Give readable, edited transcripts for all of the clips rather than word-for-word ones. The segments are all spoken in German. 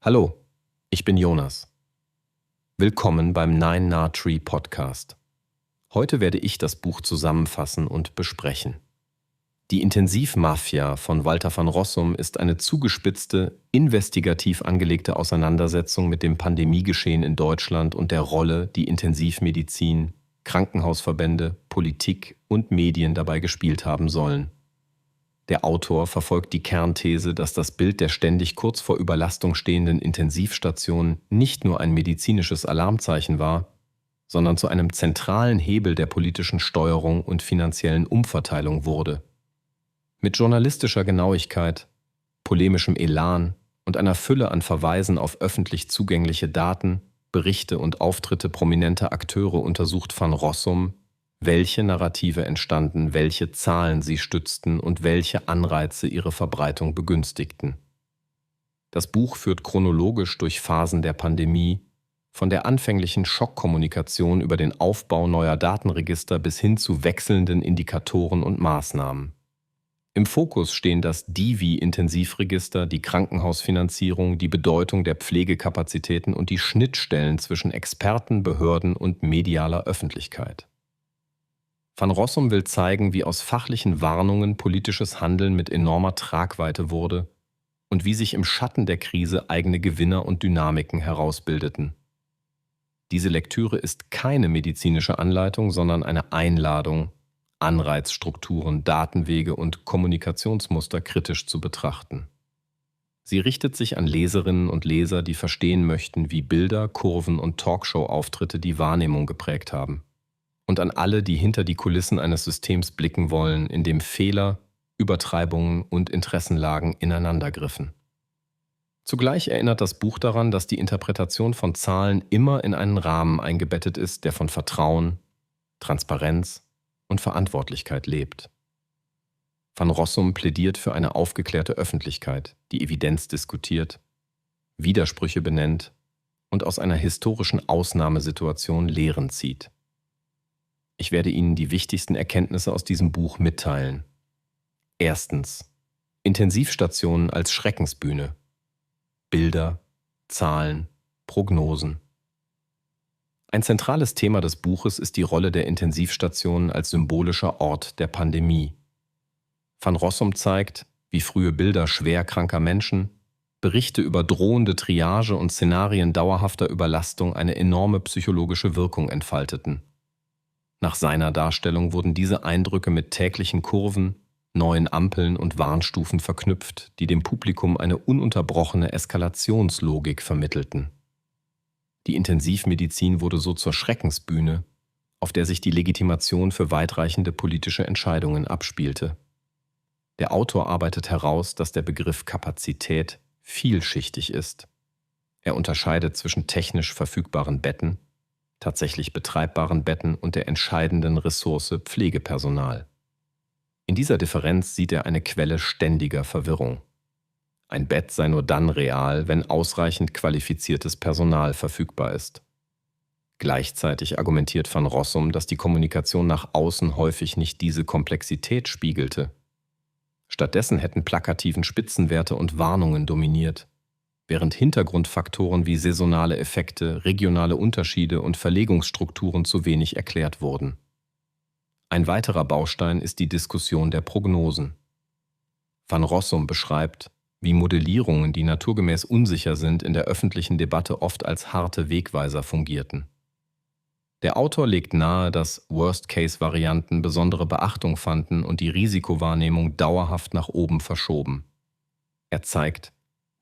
Hallo, ich bin Jonas. Willkommen beim Nine Na Tree Podcast. Heute werde ich das Buch zusammenfassen und besprechen. Die Intensivmafia von Walter van Rossum ist eine zugespitzte, investigativ angelegte Auseinandersetzung mit dem Pandemiegeschehen in Deutschland und der Rolle, die Intensivmedizin, Krankenhausverbände, Politik und Medien dabei gespielt haben sollen. Der Autor verfolgt die Kernthese, dass das Bild der ständig kurz vor Überlastung stehenden Intensivstationen nicht nur ein medizinisches Alarmzeichen war, sondern zu einem zentralen Hebel der politischen Steuerung und finanziellen Umverteilung wurde. Mit journalistischer Genauigkeit, polemischem Elan und einer Fülle an Verweisen auf öffentlich zugängliche Daten, Berichte und Auftritte prominenter Akteure untersucht van Rossum, welche Narrative entstanden, welche Zahlen sie stützten und welche Anreize ihre Verbreitung begünstigten. Das Buch führt chronologisch durch Phasen der Pandemie, von der anfänglichen Schockkommunikation über den Aufbau neuer Datenregister bis hin zu wechselnden Indikatoren und Maßnahmen. Im Fokus stehen das Divi-Intensivregister, die Krankenhausfinanzierung, die Bedeutung der Pflegekapazitäten und die Schnittstellen zwischen Experten, Behörden und medialer Öffentlichkeit. Van Rossum will zeigen, wie aus fachlichen Warnungen politisches Handeln mit enormer Tragweite wurde und wie sich im Schatten der Krise eigene Gewinner und Dynamiken herausbildeten. Diese Lektüre ist keine medizinische Anleitung, sondern eine Einladung, Anreizstrukturen, Datenwege und Kommunikationsmuster kritisch zu betrachten. Sie richtet sich an Leserinnen und Leser, die verstehen möchten, wie Bilder, Kurven und Talkshow-Auftritte die Wahrnehmung geprägt haben. Und an alle, die hinter die Kulissen eines Systems blicken wollen, in dem Fehler, Übertreibungen und Interessenlagen ineinandergriffen. Zugleich erinnert das Buch daran, dass die Interpretation von Zahlen immer in einen Rahmen eingebettet ist, der von Vertrauen, Transparenz und Verantwortlichkeit lebt. Van Rossum plädiert für eine aufgeklärte Öffentlichkeit, die Evidenz diskutiert, Widersprüche benennt und aus einer historischen Ausnahmesituation Lehren zieht. Ich werde Ihnen die wichtigsten Erkenntnisse aus diesem Buch mitteilen. Erstens: Intensivstationen als Schreckensbühne. Bilder, Zahlen, Prognosen. Ein zentrales Thema des Buches ist die Rolle der Intensivstationen als symbolischer Ort der Pandemie. Van Rossum zeigt, wie frühe Bilder schwer kranker Menschen, Berichte über drohende Triage und Szenarien dauerhafter Überlastung eine enorme psychologische Wirkung entfalteten. Nach seiner Darstellung wurden diese Eindrücke mit täglichen Kurven, neuen Ampeln und Warnstufen verknüpft, die dem Publikum eine ununterbrochene Eskalationslogik vermittelten. Die Intensivmedizin wurde so zur Schreckensbühne, auf der sich die Legitimation für weitreichende politische Entscheidungen abspielte. Der Autor arbeitet heraus, dass der Begriff Kapazität vielschichtig ist. Er unterscheidet zwischen technisch verfügbaren Betten, tatsächlich betreibbaren Betten und der entscheidenden Ressource Pflegepersonal. In dieser Differenz sieht er eine Quelle ständiger Verwirrung. Ein Bett sei nur dann real, wenn ausreichend qualifiziertes Personal verfügbar ist. Gleichzeitig argumentiert van Rossum, dass die Kommunikation nach außen häufig nicht diese Komplexität spiegelte. Stattdessen hätten plakativen Spitzenwerte und Warnungen dominiert, während Hintergrundfaktoren wie saisonale Effekte, regionale Unterschiede und Verlegungsstrukturen zu wenig erklärt wurden. Ein weiterer Baustein ist die Diskussion der Prognosen. Van Rossum beschreibt, wie Modellierungen, die naturgemäß unsicher sind, in der öffentlichen Debatte oft als harte Wegweiser fungierten. Der Autor legt nahe, dass Worst-Case-Varianten besondere Beachtung fanden und die Risikowahrnehmung dauerhaft nach oben verschoben. Er zeigt,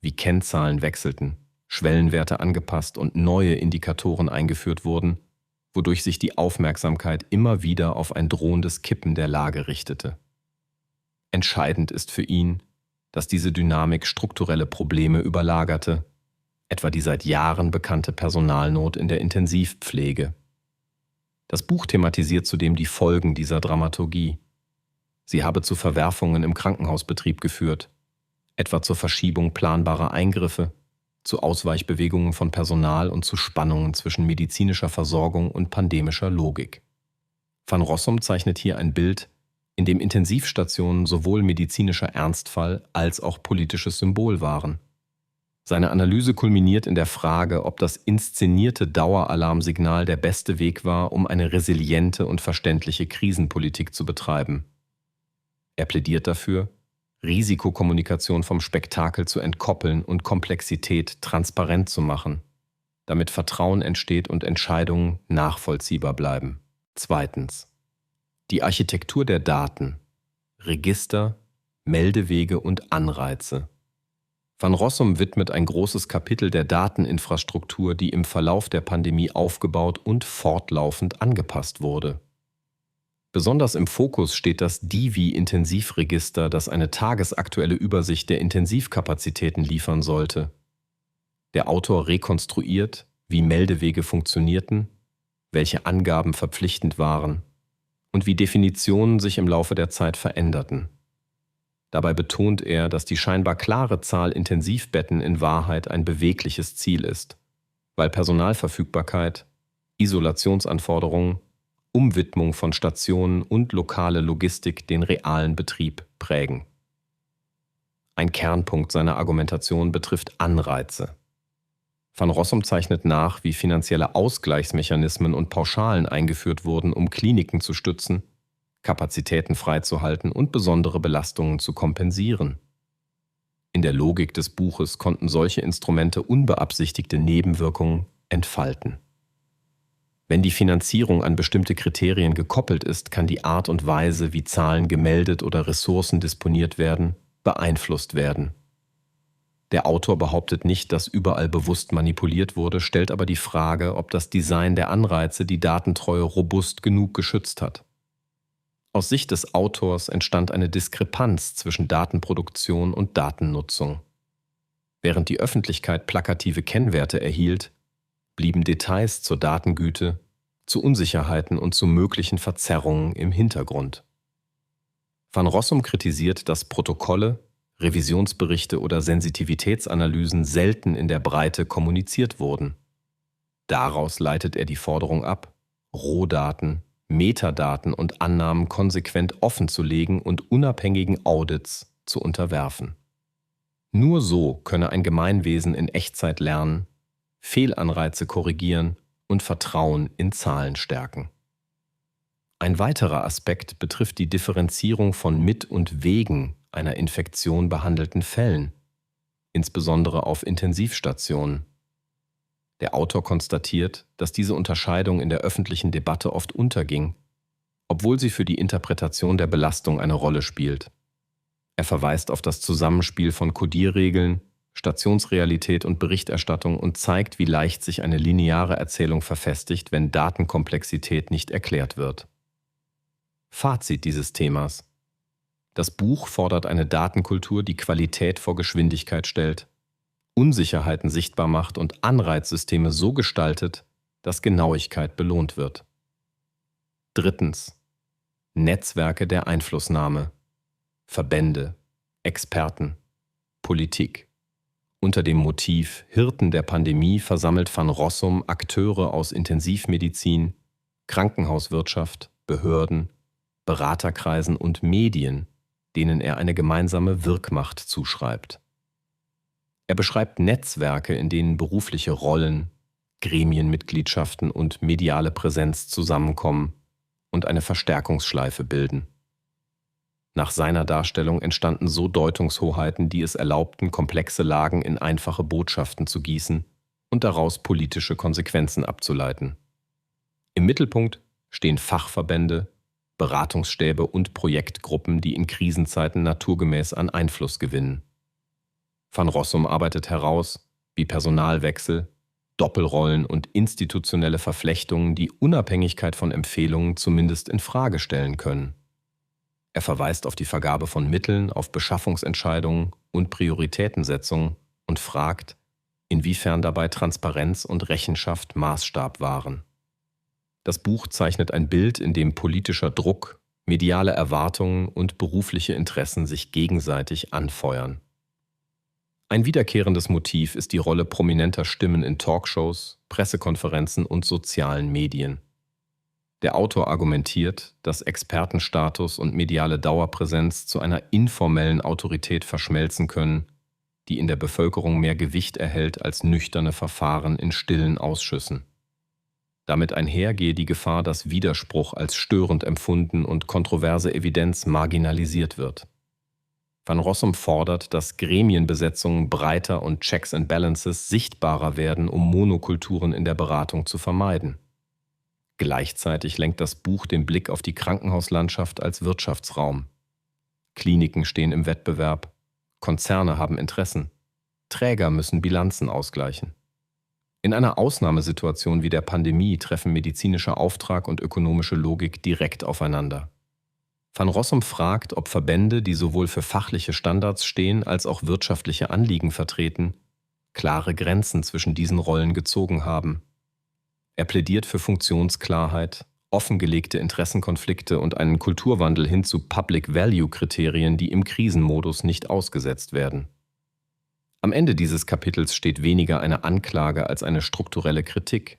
wie Kennzahlen wechselten, Schwellenwerte angepasst und neue Indikatoren eingeführt wurden, wodurch sich die Aufmerksamkeit immer wieder auf ein drohendes Kippen der Lage richtete. Entscheidend ist für ihn, dass diese Dynamik strukturelle Probleme überlagerte, etwa die seit Jahren bekannte Personalnot in der Intensivpflege. Das Buch thematisiert zudem die Folgen dieser Dramaturgie. Sie habe zu Verwerfungen im Krankenhausbetrieb geführt, etwa zur Verschiebung planbarer Eingriffe, zu Ausweichbewegungen von Personal und zu Spannungen zwischen medizinischer Versorgung und pandemischer Logik. Van Rossum zeichnet hier ein Bild, in dem Intensivstationen sowohl medizinischer Ernstfall als auch politisches Symbol waren. Seine Analyse kulminiert in der Frage, ob das inszenierte Daueralarmsignal der beste Weg war, um eine resiliente und verständliche Krisenpolitik zu betreiben. Er plädiert dafür, Risikokommunikation vom Spektakel zu entkoppeln und Komplexität transparent zu machen, damit Vertrauen entsteht und Entscheidungen nachvollziehbar bleiben. Zweitens. Die Architektur der Daten, Register, Meldewege und Anreize. Van Rossum widmet ein großes Kapitel der Dateninfrastruktur, die im Verlauf der Pandemie aufgebaut und fortlaufend angepasst wurde. Besonders im Fokus steht das Divi-Intensivregister, das eine tagesaktuelle Übersicht der Intensivkapazitäten liefern sollte. Der Autor rekonstruiert, wie Meldewege funktionierten, welche Angaben verpflichtend waren und wie Definitionen sich im Laufe der Zeit veränderten. Dabei betont er, dass die scheinbar klare Zahl Intensivbetten in Wahrheit ein bewegliches Ziel ist, weil Personalverfügbarkeit, Isolationsanforderungen, Umwidmung von Stationen und lokale Logistik den realen Betrieb prägen. Ein Kernpunkt seiner Argumentation betrifft Anreize. Van Rossum zeichnet nach, wie finanzielle Ausgleichsmechanismen und Pauschalen eingeführt wurden, um Kliniken zu stützen, Kapazitäten freizuhalten und besondere Belastungen zu kompensieren. In der Logik des Buches konnten solche Instrumente unbeabsichtigte Nebenwirkungen entfalten. Wenn die Finanzierung an bestimmte Kriterien gekoppelt ist, kann die Art und Weise, wie Zahlen gemeldet oder Ressourcen disponiert werden, beeinflusst werden. Der Autor behauptet nicht, dass überall bewusst manipuliert wurde, stellt aber die Frage, ob das Design der Anreize die Datentreue robust genug geschützt hat. Aus Sicht des Autors entstand eine Diskrepanz zwischen Datenproduktion und Datennutzung. Während die Öffentlichkeit plakative Kennwerte erhielt, blieben Details zur Datengüte, zu Unsicherheiten und zu möglichen Verzerrungen im Hintergrund. Van Rossum kritisiert, dass Protokolle, Revisionsberichte oder Sensitivitätsanalysen selten in der Breite kommuniziert wurden. Daraus leitet er die Forderung ab, Rohdaten, Metadaten und Annahmen konsequent offenzulegen und unabhängigen Audits zu unterwerfen. Nur so könne ein Gemeinwesen in Echtzeit lernen, Fehlanreize korrigieren und Vertrauen in Zahlen stärken. Ein weiterer Aspekt betrifft die Differenzierung von mit und wegen einer Infektion behandelten Fällen, insbesondere auf Intensivstationen. Der Autor konstatiert, dass diese Unterscheidung in der öffentlichen Debatte oft unterging, obwohl sie für die Interpretation der Belastung eine Rolle spielt. Er verweist auf das Zusammenspiel von Kodierregeln, Stationsrealität und Berichterstattung und zeigt, wie leicht sich eine lineare Erzählung verfestigt, wenn Datenkomplexität nicht erklärt wird. Fazit dieses Themas: Das Buch fordert eine Datenkultur, die Qualität vor Geschwindigkeit stellt, Unsicherheiten sichtbar macht und Anreizsysteme so gestaltet, dass Genauigkeit belohnt wird. Drittens. Netzwerke der Einflussnahme. Verbände, Experten, Politik. Unter dem Motiv Hirten der Pandemie versammelt Van Rossum Akteure aus Intensivmedizin, Krankenhauswirtschaft, Behörden, Beraterkreisen und Medien, denen er eine gemeinsame Wirkmacht zuschreibt. Er beschreibt Netzwerke, in denen berufliche Rollen, Gremienmitgliedschaften und mediale Präsenz zusammenkommen und eine Verstärkungsschleife bilden. Nach seiner Darstellung entstanden so Deutungshoheiten, die es erlaubten, komplexe Lagen in einfache Botschaften zu gießen und daraus politische Konsequenzen abzuleiten. Im Mittelpunkt stehen Fachverbände, Beratungsstäbe und Projektgruppen, die in Krisenzeiten naturgemäß an Einfluss gewinnen. Van Rossum arbeitet heraus, wie Personalwechsel, Doppelrollen und institutionelle Verflechtungen die Unabhängigkeit von Empfehlungen zumindest in Frage stellen können. Er verweist auf die Vergabe von Mitteln, auf Beschaffungsentscheidungen und Prioritätensetzung und fragt, inwiefern dabei Transparenz und Rechenschaft Maßstab waren. Das Buch zeichnet ein Bild, in dem politischer Druck, mediale Erwartungen und berufliche Interessen sich gegenseitig anfeuern. Ein wiederkehrendes Motiv ist die Rolle prominenter Stimmen in Talkshows, Pressekonferenzen und sozialen Medien. Der Autor argumentiert, dass Expertenstatus und mediale Dauerpräsenz zu einer informellen Autorität verschmelzen können, die in der Bevölkerung mehr Gewicht erhält als nüchterne Verfahren in stillen Ausschüssen. Damit einher gehe die Gefahr, dass Widerspruch als störend empfunden und kontroverse Evidenz marginalisiert wird. Van Rossum fordert, dass Gremienbesetzungen breiter und Checks and Balances sichtbarer werden, um Monokulturen in der Beratung zu vermeiden. Gleichzeitig lenkt das Buch den Blick auf die Krankenhauslandschaft als Wirtschaftsraum. Kliniken stehen im Wettbewerb, Konzerne haben Interessen, Träger müssen Bilanzen ausgleichen. In einer Ausnahmesituation wie der Pandemie treffen medizinischer Auftrag und ökonomische Logik direkt aufeinander. Van Rossum fragt, ob Verbände, die sowohl für fachliche Standards stehen als auch wirtschaftliche Anliegen vertreten, klare Grenzen zwischen diesen Rollen gezogen haben. Er plädiert für Funktionsklarheit, offengelegte Interessenkonflikte und einen Kulturwandel hin zu Public-Value-Kriterien, die im Krisenmodus nicht ausgesetzt werden. Am Ende dieses Kapitels steht weniger eine Anklage als eine strukturelle Kritik.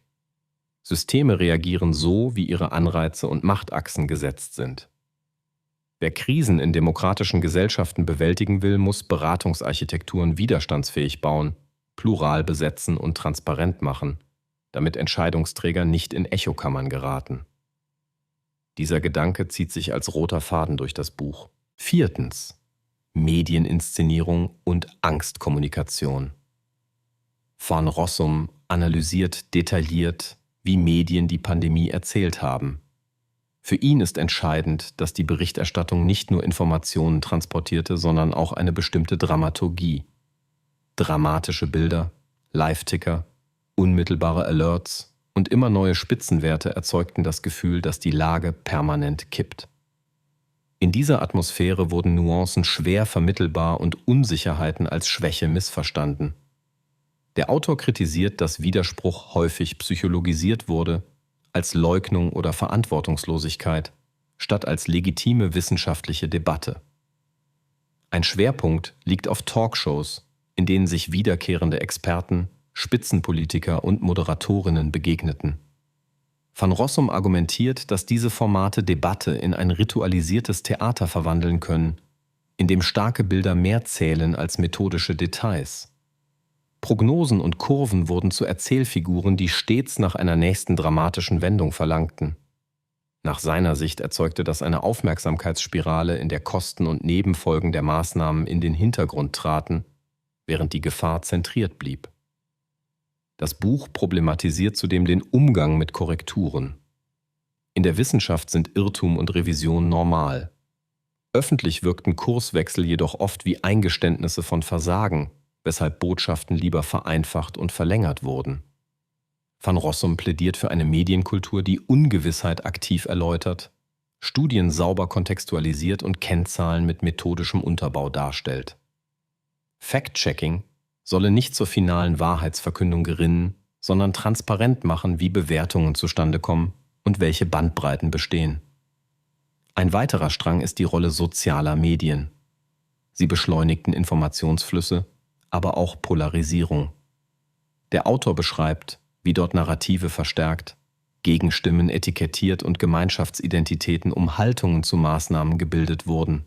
Systeme reagieren so, wie ihre Anreize und Machtachsen gesetzt sind. Wer Krisen in demokratischen Gesellschaften bewältigen will, muss Beratungsarchitekturen widerstandsfähig bauen, plural besetzen und transparent machen, damit Entscheidungsträger nicht in Echokammern geraten. Dieser Gedanke zieht sich als roter Faden durch das Buch. 4. Medieninszenierung und Angstkommunikation. Van Rossum analysiert detailliert, wie Medien die Pandemie erzählt haben. Für ihn ist entscheidend, dass die Berichterstattung nicht nur Informationen transportierte, sondern auch eine bestimmte Dramaturgie. Dramatische Bilder, Live-Ticker, unmittelbare Alerts und immer neue Spitzenwerte erzeugten das Gefühl, dass die Lage permanent kippt. In dieser Atmosphäre wurden Nuancen schwer vermittelbar und Unsicherheiten als Schwäche missverstanden. Der Autor kritisiert, dass Widerspruch häufig psychologisiert wurde, als Leugnung oder Verantwortungslosigkeit, statt als legitime wissenschaftliche Debatte. Ein Schwerpunkt liegt auf Talkshows, in denen sich wiederkehrende Experten, Spitzenpolitiker und Moderatorinnen begegneten. Van Rossum argumentiert, dass diese Formate Debatte in ein ritualisiertes Theater verwandeln können, in dem starke Bilder mehr zählen als methodische Details. Prognosen und Kurven wurden zu Erzählfiguren, die stets nach einer nächsten dramatischen Wendung verlangten. Nach seiner Sicht erzeugte das eine Aufmerksamkeitsspirale, in der Kosten und Nebenfolgen der Maßnahmen in den Hintergrund traten, während die Gefahr zentriert blieb. Das Buch problematisiert zudem den Umgang mit Korrekturen. In der Wissenschaft sind Irrtum und Revision normal. Öffentlich wirkten Kurswechsel jedoch oft wie Eingeständnisse von Versagen, weshalb Botschaften lieber vereinfacht und verlängert wurden. Van Rossum plädiert für eine Medienkultur, die Ungewissheit aktiv erläutert, Studien sauber kontextualisiert und Kennzahlen mit methodischem Unterbau darstellt. Fact-Checking solle nicht zur finalen Wahrheitsverkündung gerinnen, sondern transparent machen, wie Bewertungen zustande kommen und welche Bandbreiten bestehen. Ein weiterer Strang ist die Rolle sozialer Medien. Sie beschleunigten Informationsflüsse, aber auch Polarisierung. Der Autor beschreibt, wie dort Narrative verstärkt, Gegenstimmen etikettiert und Gemeinschaftsidentitäten um Haltungen zu Maßnahmen gebildet wurden.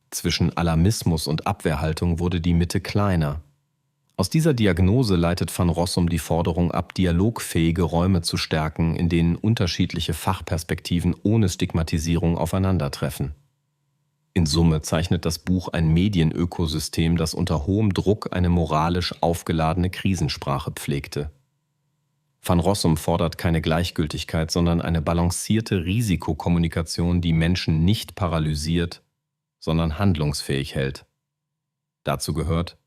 Zwischen Alarmismus und Abwehrhaltung wurde die Mitte kleiner. Aus dieser Diagnose leitet Van Rossum die Forderung ab, dialogfähige Räume zu stärken, in denen unterschiedliche Fachperspektiven ohne Stigmatisierung aufeinandertreffen. In Summe zeichnet das Buch ein Medienökosystem, das unter hohem Druck eine moralisch aufgeladene Krisensprache pflegte. Van Rossum fordert keine Gleichgültigkeit, sondern eine balancierte Risikokommunikation, die Menschen nicht paralysiert, sondern handlungsfähig hält. Dazu gehört,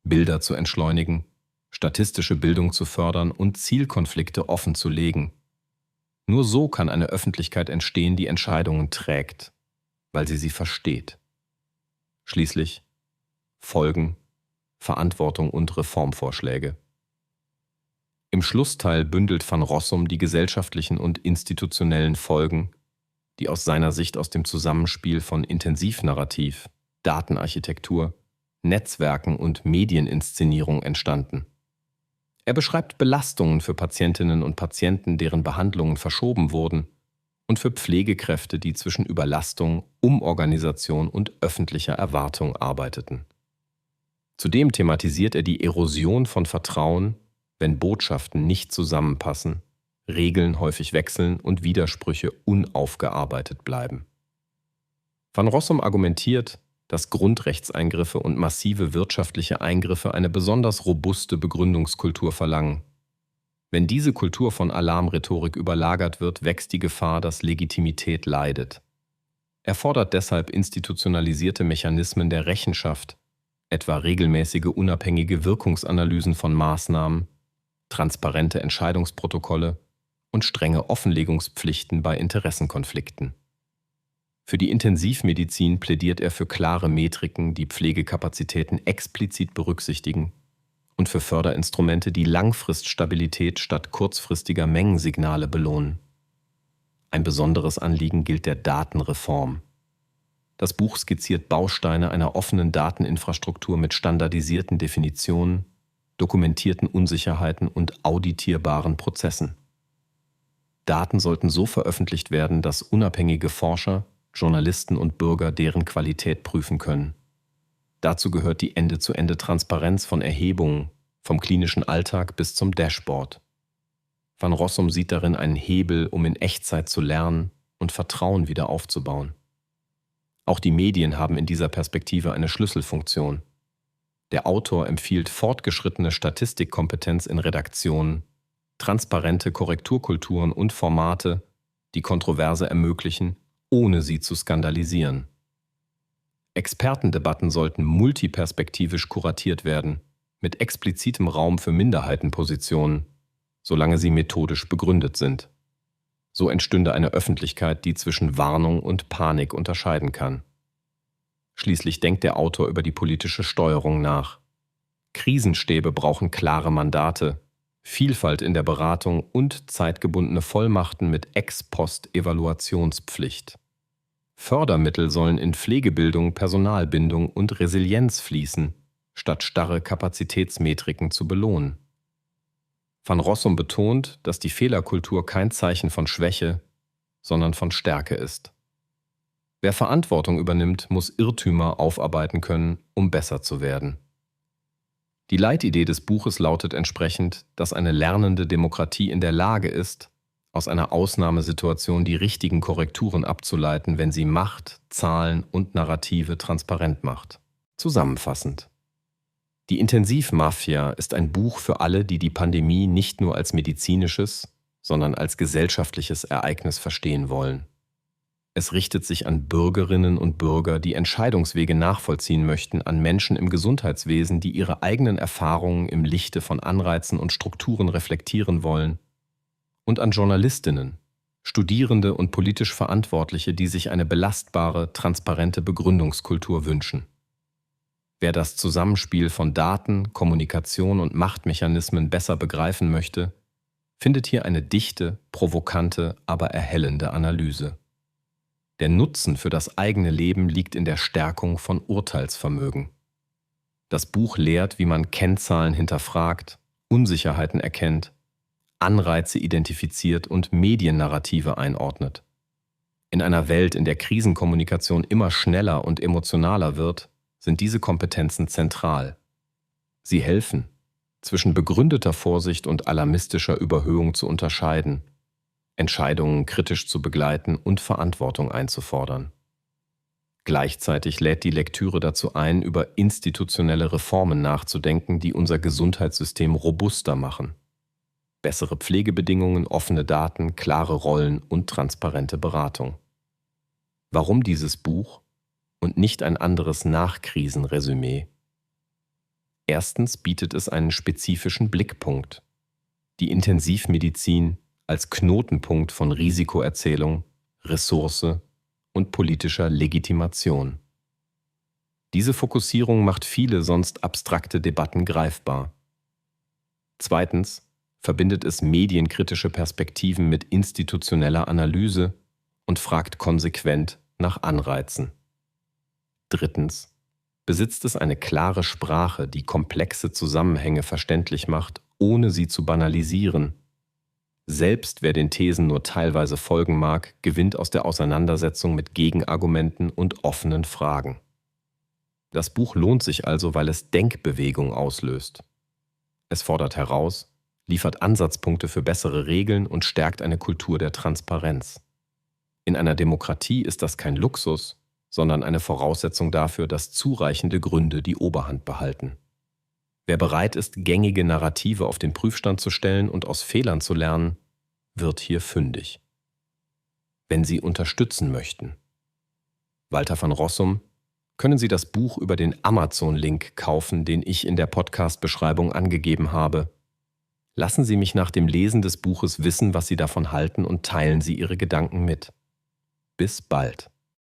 Bilder zu entschleunigen, statistische Bildung zu fördern und Zielkonflikte offen zu legen. Nur so kann eine Öffentlichkeit entstehen, die Entscheidungen trägt, weil sie versteht. Schließlich Folgen, Verantwortung und Reformvorschläge. Im Schlussteil bündelt Van Rossum die gesellschaftlichen und institutionellen Folgen, die aus seiner Sicht aus dem Zusammenspiel von Intensivnarrativ, Datenarchitektur, Netzwerken und Medieninszenierung entstanden. Er beschreibt Belastungen für Patientinnen und Patienten, deren Behandlungen verschoben wurden, und für Pflegekräfte, die zwischen Überlastung, Umorganisation und öffentlicher Erwartung arbeiteten. Zudem thematisiert er die Erosion von Vertrauen, wenn Botschaften nicht zusammenpassen, Regeln häufig wechseln und Widersprüche unaufgearbeitet bleiben. Van Rossum argumentiert, dass Grundrechtseingriffe und massive wirtschaftliche Eingriffe eine besonders robuste Begründungskultur verlangen. Wenn diese Kultur von Alarmrhetorik überlagert wird, wächst die Gefahr, dass Legitimität leidet. Er fordert deshalb institutionalisierte Mechanismen der Rechenschaft, etwa regelmäßige unabhängige Wirkungsanalysen von Maßnahmen, transparente Entscheidungsprotokolle und strenge Offenlegungspflichten bei Interessenkonflikten. Für die Intensivmedizin plädiert er für klare Metriken, die Pflegekapazitäten explizit berücksichtigen, und für Förderinstrumente, die Langfriststabilität statt kurzfristiger Mengensignale belohnen. Ein besonderes Anliegen gilt der Datenreform. Das Buch skizziert Bausteine einer offenen Dateninfrastruktur mit standardisierten Definitionen, dokumentierten Unsicherheiten und auditierbaren Prozessen. Daten sollten so veröffentlicht werden, dass unabhängige Forscher, Journalisten und Bürger deren Qualität prüfen können. Dazu gehört die Ende-zu-Ende-Transparenz von Erhebungen, vom klinischen Alltag bis zum Dashboard. Van Rossum sieht darin einen Hebel, um in Echtzeit zu lernen und Vertrauen wieder aufzubauen. Auch die Medien haben in dieser Perspektive eine Schlüsselfunktion. Der Autor empfiehlt fortgeschrittene Statistikkompetenz in Redaktionen, transparente Korrekturkulturen und Formate, die Kontroverse ermöglichen, ohne sie zu skandalisieren. Expertendebatten sollten multiperspektivisch kuratiert werden, mit explizitem Raum für Minderheitenpositionen, solange sie methodisch begründet sind. So entstünde eine Öffentlichkeit, die zwischen Warnung und Panik unterscheiden kann. Schließlich denkt der Autor über die politische Steuerung nach. Krisenstäbe brauchen klare Mandate, Vielfalt in der Beratung und zeitgebundene Vollmachten mit Ex-Post-Evaluationspflicht. Fördermittel sollen in Pflegebildung, Personalbindung und Resilienz fließen, statt starre Kapazitätsmetriken zu belohnen. Van Rossum betont, dass die Fehlerkultur kein Zeichen von Schwäche, sondern von Stärke ist. Wer Verantwortung übernimmt, muss Irrtümer aufarbeiten können, um besser zu werden. Die Leitidee des Buches lautet entsprechend, dass eine lernende Demokratie in der Lage ist, aus einer Ausnahmesituation die richtigen Korrekturen abzuleiten, wenn sie Macht, Zahlen und Narrative transparent macht. Zusammenfassend: Die Intensivmafia ist ein Buch für alle, die die Pandemie nicht nur als medizinisches, sondern als gesellschaftliches Ereignis verstehen wollen. Es richtet sich an Bürgerinnen und Bürger, die Entscheidungswege nachvollziehen möchten, an Menschen im Gesundheitswesen, die ihre eigenen Erfahrungen im Lichte von Anreizen und Strukturen reflektieren wollen, und an Journalistinnen, Studierende und politisch Verantwortliche, die sich eine belastbare, transparente Begründungskultur wünschen. Wer das Zusammenspiel von Daten, Kommunikation und Machtmechanismen besser begreifen möchte, findet hier eine dichte, provokante, aber erhellende Analyse. Der Nutzen für das eigene Leben liegt in der Stärkung von Urteilsvermögen. Das Buch lehrt, wie man Kennzahlen hinterfragt, Unsicherheiten erkennt, Anreize identifiziert und Mediennarrative einordnet. In einer Welt, in der Krisenkommunikation immer schneller und emotionaler wird, sind diese Kompetenzen zentral. Sie helfen, zwischen begründeter Vorsicht und alarmistischer Überhöhung zu unterscheiden, Entscheidungen kritisch zu begleiten und Verantwortung einzufordern. Gleichzeitig lädt die Lektüre dazu ein, über institutionelle Reformen nachzudenken, die unser Gesundheitssystem robuster machen. Bessere Pflegebedingungen, offene Daten, klare Rollen und transparente Beratung. Warum dieses Buch und nicht ein anderes Nachkrisenresümee? Erstens bietet es einen spezifischen Blickpunkt. Die Intensivmedizin als Knotenpunkt von Risikoerzählung, Ressource und politischer Legitimation. Diese Fokussierung macht viele sonst abstrakte Debatten greifbar. Zweitens verbindet es medienkritische Perspektiven mit institutioneller Analyse und fragt konsequent nach Anreizen. Drittens besitzt es eine klare Sprache, die komplexe Zusammenhänge verständlich macht, ohne sie zu banalisieren. Selbst wer den Thesen nur teilweise folgen mag, gewinnt aus der Auseinandersetzung mit Gegenargumenten und offenen Fragen. Das Buch lohnt sich also, weil es Denkbewegung auslöst. Es fordert heraus, liefert Ansatzpunkte für bessere Regeln und stärkt eine Kultur der Transparenz. In einer Demokratie ist das kein Luxus, sondern eine Voraussetzung dafür, dass zureichende Gründe die Oberhand behalten. Wer bereit ist, gängige Narrative auf den Prüfstand zu stellen und aus Fehlern zu lernen, wird hier fündig. Wenn Sie unterstützen möchten. Walter van Rossum, können Sie das Buch über den Amazon-Link kaufen, den ich in der Podcast-Beschreibung angegeben habe. Lassen Sie mich nach dem Lesen des Buches wissen, was Sie davon halten, und teilen Sie Ihre Gedanken mit. Bis bald.